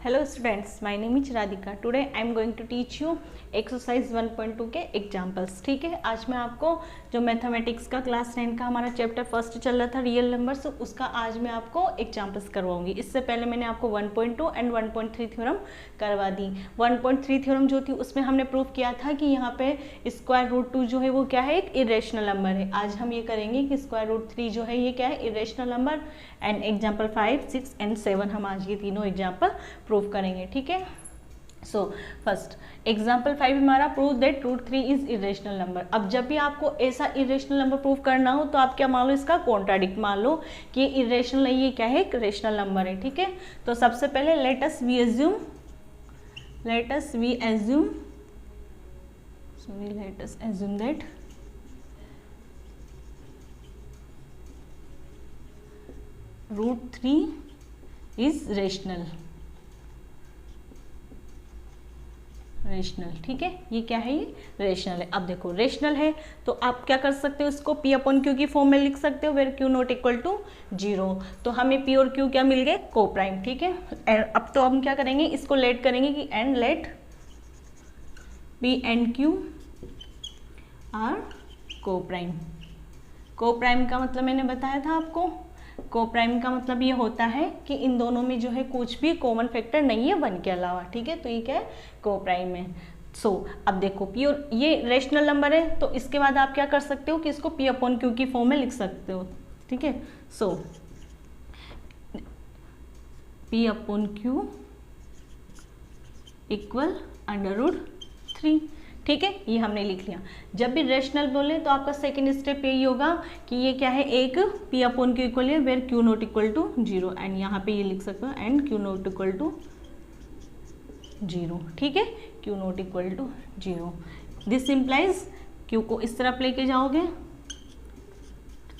Hello students, my name is Radhika. Today I am going to teach you exercise 1.2 के examples. ठीक है, आज मैं आपको जो मैथमेटिक्स का क्लास 9 का हमारा चैप्टर फर्स्ट चल रहा था रियल नंबर्स, उसका आज मैं आपको एग्जाम्पल्स करवाऊंगी. इससे पहले मैंने आपको 1.2 एंड 1.3 थ्योरम करवा दी. 1.3 थ्योरम जो थी उसमें हमने प्रूव किया था कि यहाँ पे स्क्वायर रूट 2 जो है वो क्या है, एक इरेशनल नंबर है. आज हम ये करेंगे कि स्क्वायर रूट 3 जो है ये क्या है, irrational number. And example 5, 6 and 7 हम आज ये तीनों एग्जाम्पल प्रूव करेंगे. ठीक है, सो फर्स्ट एग्जाम्पल 5 हमारा prove that root 3 is irrational number. अब जब भी आपको ऐसा इरेशनल नंबर प्रूव करना हो तो आप क्या मान लो, इसका कॉन्ट्राडिक्ट मान लो कि इरेशनल नहीं, ये क्या है, एक रेशनल नंबर है. ठीक है, तो सबसे पहले let us we assume that root 3 is rational. ठीक है, ये क्या है, ये रेशनल है. अब देखो रेशनल है तो आप क्या कर सकते हो, इसको P अपॉन Q की फॉर्म में लिख सकते हो, where Q not equal to 0. तो हमें P और Q क्या मिल गए, को प्राइम. ठीक है, अब तो हम क्या करेंगे, इसको लेट करेंगे कि and let P and Q are coprime. Coprime का मतलब मैंने बताया था आपको, को प्राइम का मतलब ये होता है कि इन दोनों में जो है कुछ भी कॉमन फैक्टर नहीं है 1 के अलावा. ठीक है, तो ये क्या है, को प्राइम है. सो अब देखो P और ये रेशनल नंबर है तो इसके बाद आप क्या कर सकते हो कि इसको P अपॉन Q की फॉर्म में लिख सकते हो. ठीक है, so P upon Q equal under root 3. ठीक है, ये हमने लिख लिया. जब भी रेशनल बोले तो आपका सेकंड स्टेप यही होगा कि ये क्या है, एक P अपॉन Q इक्वल है where Q not equal to 0. And यहाँ पे ये लिख सकते हो and Q not equal to 0. ठीक है, Q not equal to 0. This implies Q को इस तरफ लेके जाओगे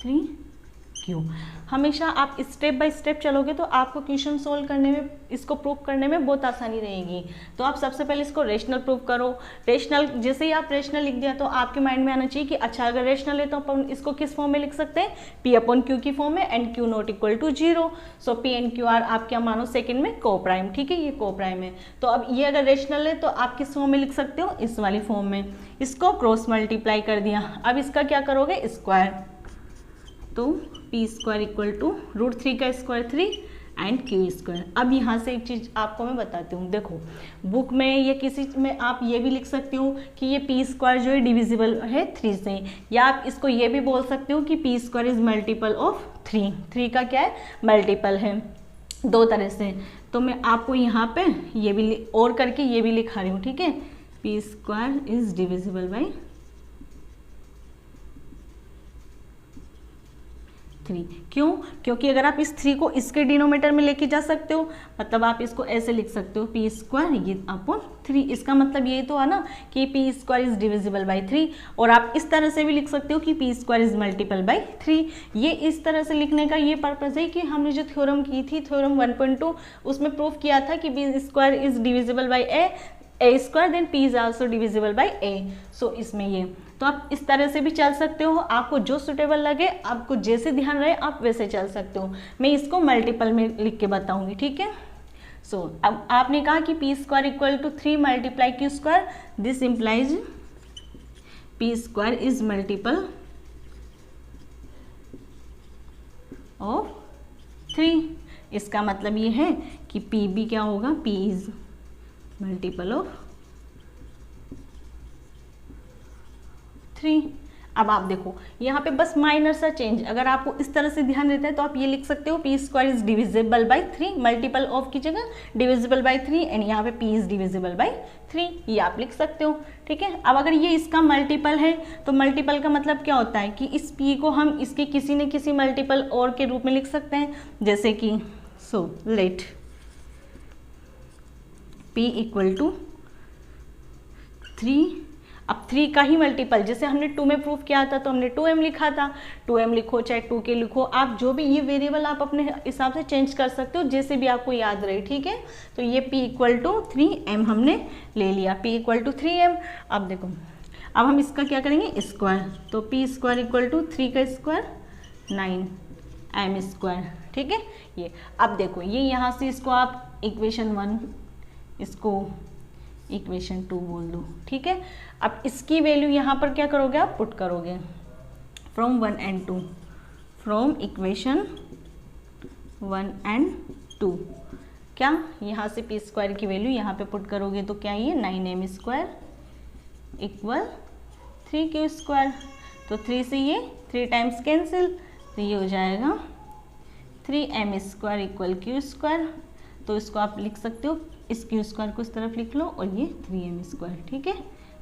3Q. हमेशा आप स्टेप बाय स्टेप चलोगे तो आपको क्वेश्चन सोल्व करने में, इसको प्रूव करने में बहुत आसानी रहेगी. तो आप सबसे पहले इसको रेशनल प्रूव करो. रेशनल जैसे ही आप रेशनल लिख दिया तो आपके माइंड में आना चाहिए कि अच्छा अगर रेशनल है तो अपन इसको किस फॉर्म में लिख सकते हैं, P अपॉन Q की फॉर्म में and Q not equal to 0. So P and Q are आप क्या मानो सेकेंड में को प्राइम. ठीक है, ये को प्राइम है. तो अब ये अगर रेशनल है तो आप किस फॉर्म में लिख सकते हो, इस वाली फॉर्म में. इसको क्रॉस मल्टीप्लाई कर दिया. अब इसका क्या करोगे, स्क्वायर. तो P square equal to root 3 का स्क्वायर 3 एंड Q स्क्वायर. अब यहाँ से एक चीज़ आपको मैं बताती हूँ. देखो बुक में या किसी में आप ये भी लिख सकते हो कि ये P स्क्वायर जो है डिविजिबल है 3 से, या आप इसको ये भी बोल सकते हो कि P square is multiple of 3. 3 का क्या है, मल्टीपल है. दो तरह से. तो मैं आपको यहाँ पे ये भी और करके ये भी लिखा रही हूँ. ठीक है, P square is divisible by 3. क्यों, क्योंकि अगर आप इस 3 को इसके डिनोमीटर में लेके जा सकते हो, मतलब आप इसको ऐसे लिख सकते हो P स्क्वायर ये अपॉन 3. इसका मतलब ये तो है ना कि P square is divisible by 3. और आप इस तरह से भी लिख सकते हो कि P square is multiple by 3. ये इस तरह से लिखने का ये पर्पज है कि हमने जो थ्योरम की थी, थ्योरम 1.2, उसमें प्रूव किया था कि B square is divisible by A square, then P is also divisible by A. So इसमें ये तो आप इस तरह से भी चल सकते हो, आपको जो सुटेबल लगे, आपको जैसे ध्यान रहे आप वैसे चल सकते हो. मैं इसको मल्टीपल में लिख के बताऊंगी. ठीक है, सो अब आपने कहा कि P square equal to 3 multiply Q square. This implies P square is multiple of 3. इसका मतलब ये है कि P भी क्या होगा, P इज मल्टीपल ऑफ 3. अब आप देखो यहाँ पे बस माइनर सा चेंज, अगर आपको इस तरह से ध्यान देता है तो आप ये लिख सकते हो P square is divisible by 3, multiple of की जगह डिविजिबल बाई 3, एंड यहाँ पे P इज डिविजिबल बाई 3, ये आप लिख सकते हो. ठीक है, अब अगर ये इसका मल्टीपल है तो मल्टीपल का मतलब क्या होता है कि इस P को हम इसके किसी न किसी मल्टीपल और के रूप में लिख सकते हैं. जैसे कि so let P equal to 3. अब 3 का ही मल्टीपल, जैसे हमने 2 में प्रूफ किया था तो हमने 2m लिखा था. 2m लिखो चाहे 2k लिखो, आप जो भी ये वेरिएबल आप अपने हिसाब से चेंज कर सकते हो जैसे भी आपको याद रहे. ठीक है, तो ये P इक्वल टू 3m हमने ले लिया. P equal to 3m. अब देखो अब हम इसका क्या करेंगे, स्क्वायर. तो P स्क्वायर इक्वल टू 3 का स्क्वायर 9m स्क्वायर. ठीक है, ये अब देखो ये यहाँ से इसको आप इक्वेशन 1 इसको इक्वेशन 2 बोल दो, ठीक है। अब इसकी वैल्यू यहाँ पर क्या करोगे आप, पुट करोगे from 1 and 2, from equation 1 and 2, क्या यहाँ से पी स्क्वायर की वैल्यू यहाँ पे पुट करोगे तो क्या ये 9m square equal 3q square. तो 3 से ये 3 टाइम्स कैंसिल, तो ये हो जाएगा 3m square equal q square. तो इसको आप लिख सकते हो, इस q स्क्वायर को इस तरफ लिख लो और ये 3m स्क्वायर, ठीक है,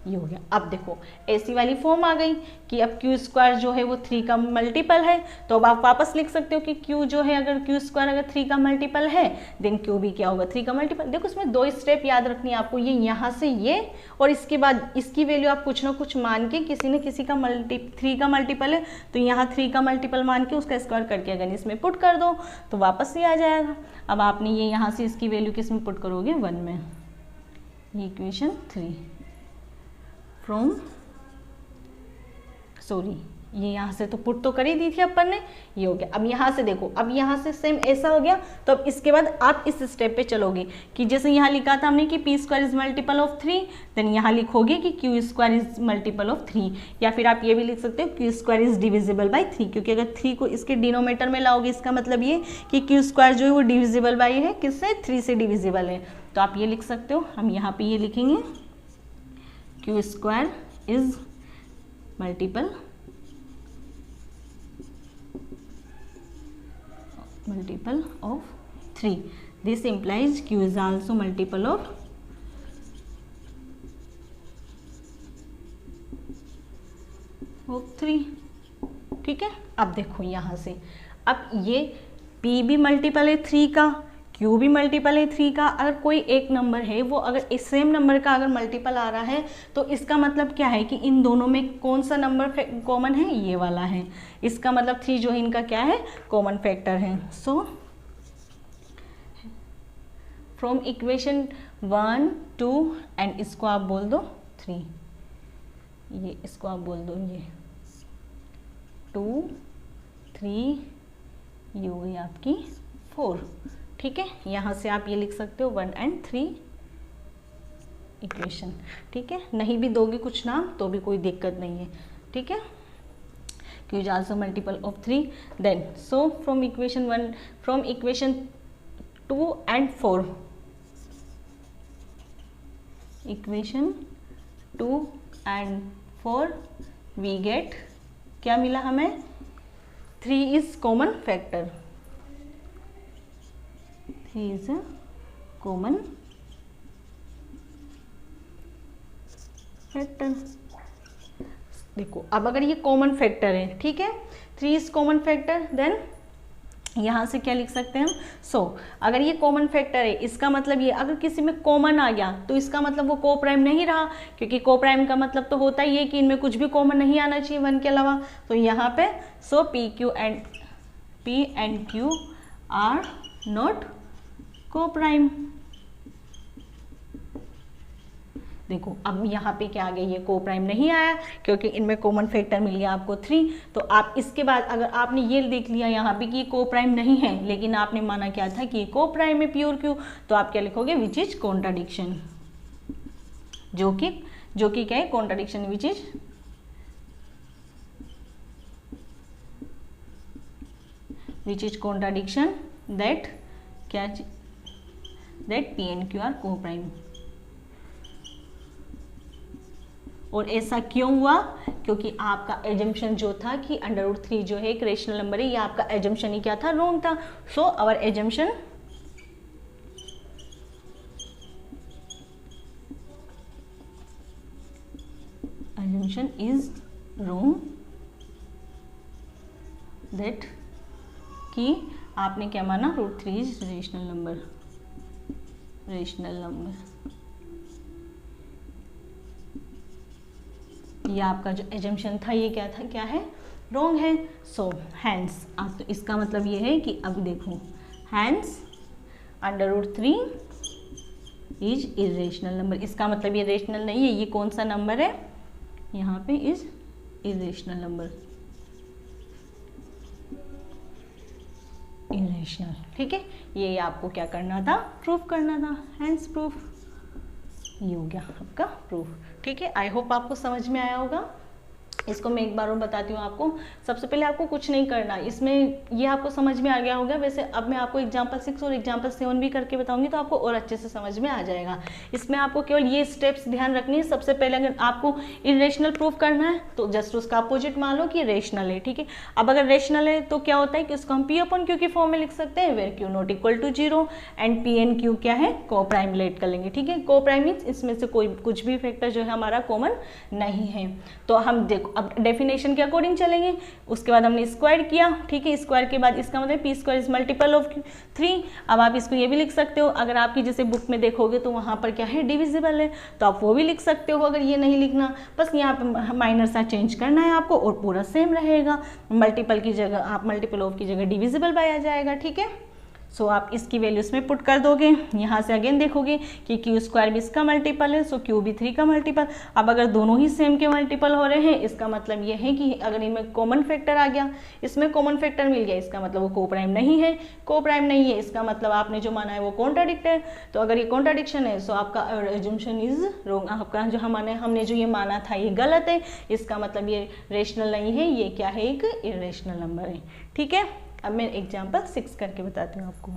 ये हो गया। अब देखो ऐसी वाली फॉर्म आ गई कि अब q स्क्वायर जो है वो 3 का मल्टीपल है, तो अब आप वापस लिख सकते हो कि q जो है अगर q स्क्वायर अगर 3 का मल्टीपल है देन q भी क्या होगा 3 का मल्टीपल। देखो इसमें 2 स्टेप याद रखनी है आपको, ये यहाँ से ये और इसके बाद इसकी वैल्यू आप कुछ ना कुछ मान के किसी न किसी का 3 का मल्टीपल है तो यहाँ 3 का मल्टीपल मान के उसका स्क्वायर करके अगर इसमें पुट कर दो तो वापस ये आ जाएगा। अब आपने ये यहाँ से इसकी वैल्यू किस में पुट करोगे 1 में, ये इक्वेशन 3 फ्रॉम ये यहाँ से तो पुट तो कर ही दी थी अपन ने, ये हो गया। अब यहाँ से देखो, अब यहाँ से सेम ऐसा हो गया, तो अब इसके बाद आप इस स्टेप पे चलोगे कि जैसे यहाँ लिखा था हमने कि p square is multiple of 3, then यहाँ लिखोगे कि q square is multiple of 3, या फिर आप ये भी लिख सकते हो q square is divisible by 3, क्योंकि अगर 3 को इसके डिनोमीटर में लाओगे इसका मतलब ये कि q स्क्वायर जो है वो डिविजिबल बाई है किससे, 3 से डिविजिबल है। तो आप ये लिख सकते हो, हम यहाँ पे ये लिखेंगे q square is multiple of 3, this implies q is also multiple of 3, ठीक है। अब देखो यहाँ से, अब ये p भी मल्टीपल है 3 का, q भी मल्टीपल है 3 का। अगर कोई एक नंबर है वो अगर इस सेम नंबर का अगर मल्टीपल आ रहा है तो इसका मतलब क्या है कि इन दोनों में कौन सा नंबर कॉमन है, ये वाला है। इसका मतलब 3 जो है इनका क्या है, कॉमन फैक्टर है। सो फ्रॉम इक्वेशन 1 2 एंड इसको आप बोल दो 3, ये इसको आप बोल दो ये 2 3, ये हो गई आपकी 4, ठीक है। यहाँ से आप ये लिख सकते हो 1 and 3 इक्वेशन, ठीक है। नहीं भी दोगे कुछ नाम तो भी कोई दिक्कत नहीं है, ठीक है। q is also multiple of 3, then so from equation 1, from equation 2 and 4, equation 2 and 4 we get, क्या मिला हमें, 3 is common factor, 3 is a common factor। देखो अब अगर ये कॉमन फैक्टर है, ठीक है, 3 इज कॉमन फैक्टर, देन यहाँ से क्या लिख सकते हैं हम, सो अगर ये कॉमन फैक्टर है इसका मतलब ये अगर किसी में कॉमन आ गया तो इसका मतलब वो को प्राइम नहीं रहा, क्योंकि को प्राइम का मतलब तो होता ही है कि इनमें कुछ भी कॉमन नहीं आना चाहिए 1 के अलावा। तो यहाँ पे so p and q are not coprime. देखो अब यहाँ पे क्या आ गया, ये को प्राइम नहीं आया क्योंकि इनमें कॉमन फैक्टर मिल गया आपको 3। तो आप इसके बाद अगर आपने ये देख लिया यहाँ पे कि ये को प्राइम नहीं है लेकिन आपने माना क्या था कि ये को प्राइम है प्योर क्यू, तो आप क्या लिखोगे, विच इज कॉन्ट्राडिक्शन, जो कि क्या है, contradiction, which is contradiction that क्या, that p and q are coprime. और ऐसा क्यों हुआ, क्योंकि आपका एजम्पशन जो था कि √3 जो है एक रेशनल नंबर है, ये आपका एजम्पशन ही क्या था, रॉन्ग था। So our assumption is wrong, that कि आपने क्या माना, √3 इज रेशनल नंबर, ये आपका जो एजम्पशन था ये क्या था, क्या है, रॉन्ग है। सो हैंस, अब तो इसका मतलब ये है कि अब देखो, हैंस √3 इज इरेशनल नंबर, इसका मतलब ये रेशनल नहीं है, ये कौन सा नंबर है, यहाँ पे इज इरेशनल नंबर, इरेशनल। ठीक है, ये आपको क्या करना था, प्रूफ करना था, हैंस प्रूफ। ये हो गया आपका प्रूफ। ठीक है, आई होप आपको समझ में आया होगा। इसको मैं एक बार और बताती हूँ आपको। सबसे पहले आपको कुछ नहीं करना, इसमें ये आपको समझ में आ गया होगा। वैसे अब मैं आपको एग्जांपल 6 और एग्जांपल 7 भी करके बताऊंगी तो आपको और अच्छे से समझ में आ जाएगा। इसमें आपको केवल ये स्टेप्स ध्यान रखनी है। सबसे पहले अगर आपको इरेशनल प्रूफ करना है तो जस्ट उसका अपोजिट मान लो कि रेशनल है। ठीक है, अब अगर रेशनल है तो क्या होता है कि इसको हम पी अपॉन क्यू की फॉर्म में लिख सकते हैं, where Q not equal to 0 and P and Q क्या है, को प्राइम रिलेट कर लेंगे। ठीक है, को प्राइम मीन्स इसमें से कोई कुछ भी फैक्टर जो है हमारा कॉमन नहीं है। तो हम देखो अब डेफिनेशन के अकॉर्डिंग चलेंगे। उसके बाद हमने स्क्वायर किया। ठीक है, स्क्वायर के बाद इसका मतलब P square is multiple of 3। अब आप इसको ये भी लिख सकते हो, अगर आपकी जैसे बुक में देखोगे तो वहाँ पर क्या है, डिविजिबल है, तो आप वो भी लिख सकते हो। अगर ये नहीं लिखना, बस यहाँ पे माइनर सा चेंज करना है आपको और पूरा सेम रहेगा। मल्टीपल की जगह आप मल्टीपल ऑफ की जगह डिविजिबल बाय आ जाएगा। ठीक है, सो आप इसकी वैल्यू इसमें पुट कर दोगे। यहाँ से अगेन देखोगे कि क्यू स्क्वायर भी इसका मल्टीपल है, सो क्यू भी 3 का मल्टीपल। अब अगर दोनों ही सेम के मल्टीपल हो रहे हैं, इसका मतलब ये है कि अगर इनमें कॉमन फैक्टर आ गया, इसमें कॉमन फैक्टर मिल गया, इसका मतलब वो को प्राइम नहीं है। को प्राइम नहीं है इसका मतलब आपने जो माना है वो कॉन्ट्राडिक्ट है। तो अगर ये कॉन्ट्राडिक्शन है सो आपका एज्यूम्पशन इज रॉन्ग, आपका जो हमने जो ये माना था ये गलत है। इसका मतलब ये रेशनल नहीं है, ये क्या है, एक इरेशनल नंबर है। ठीक है, अब मैं एग्जाम्पल 6 करके बताती हूँ आपको।